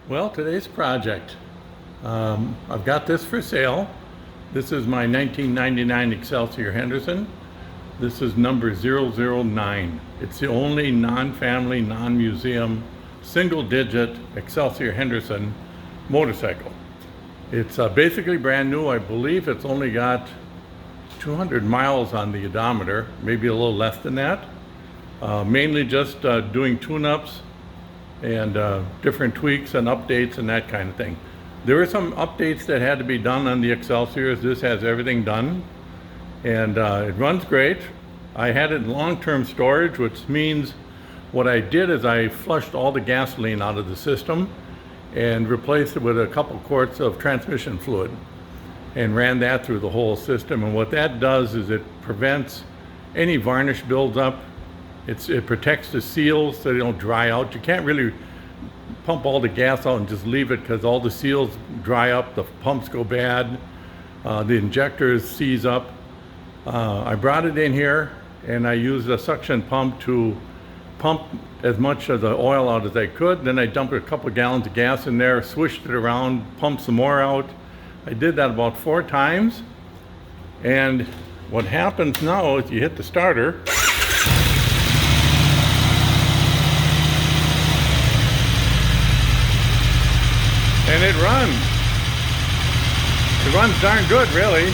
Well, today's project, I've got this for sale. This is my 1999 Excelsior-Henderson. This is number 009. It's the only non-family, non-museum, single-digit Excelsior-Henderson motorcycle. It's basically brand new. I believe it's only got 200 miles on the odometer, maybe a little less than that. Mainly just doing tune-ups and different tweaks and updates and that kind of thing. There were some updates that had to be done on the Excelsiors. This has everything done, and it runs great. I had it in long-term storage, which means what I did is I flushed all the gasoline out of the system and replaced it with a couple quarts of transmission fluid and ran that through the whole system. And what that does is it prevents any varnish buildup. It protects the seals so they don't dry out. You can't really pump all the gas out and just leave it because all the seals dry up, the pumps go bad, the injectors seize up. I brought it in here and I used a suction pump to pump as much of the oil out as I could. Then I dumped a couple gallons of gas in there, swished it around, pumped some more out. I did that about 4 times. And what happens now is you hit the starter. And it runs. It runs darn good, really.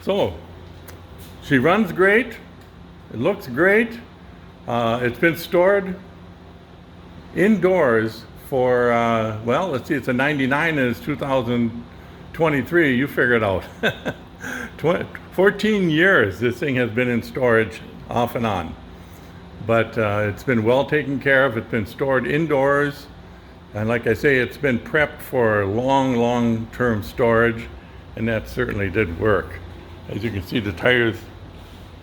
So, she runs great. It looks great. It's been stored indoors for, well, let's see, it's a 99 and it's 2023. You figure it out. 14 years this thing has been in storage off and on. But it's been well taken care of. It's been stored indoors. And like I say, it's been prepped for long-term storage. And that certainly did work. As you can see, the tires,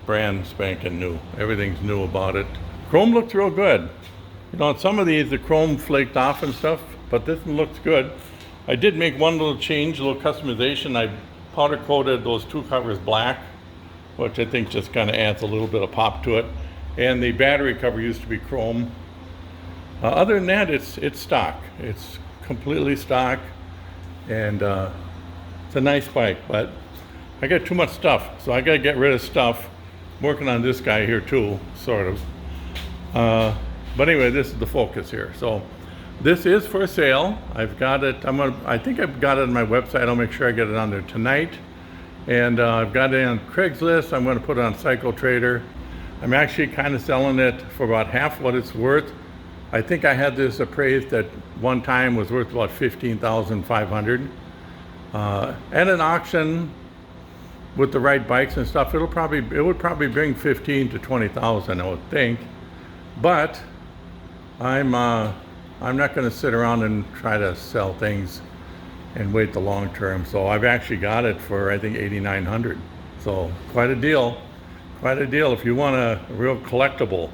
brand spanking new. Everything's new about it. Chrome looks real good. You know, on some of these, the chrome flaked off and stuff, but this one looks good. I did make one little change, a little customization. I powder coated those 2 covers black, which I think just kind of adds a little bit of pop to it. And the battery cover used to be chrome. Other than that, it's stock. It's completely stock, and it's a nice bike, but I got too much stuff, so I gotta get rid of stuff. I'm working on this guy here too, sort of. But anyway, this is the focus here. So this is for sale. I've got it, I think I've got it on my website. I'll make sure I get it on there tonight. And I've got it on Craigslist. I'm gonna put it on Cycle Trader. I'm actually kind of selling it for about half what it's worth. I think I had this appraised at one time was worth about $15,500. At an auction with the right bikes and stuff, it would probably bring 15 to 20,000, I would think. But I'm not going to sit around and try to sell things and wait the long term. So I've actually got it for I think 8,900. So quite a deal. Quite a deal. If you want a real collectible,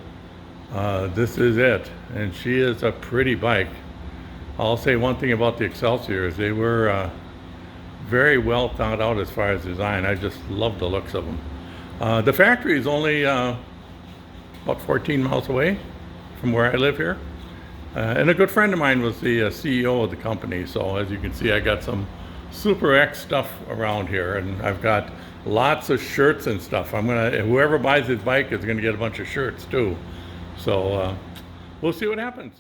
this is it. And she is a pretty bike. I'll say one thing about the Excelsiors. They were very well thought out as far as design. I just love the looks of them. The factory is only about 14 miles away from where I live here. And a good friend of mine was the CEO of the company. So as you can see, I got some Super X stuff around here, and I've got lots of shirts and stuff. Whoever buys this bike is gonna get a bunch of shirts too. So we'll see what happens.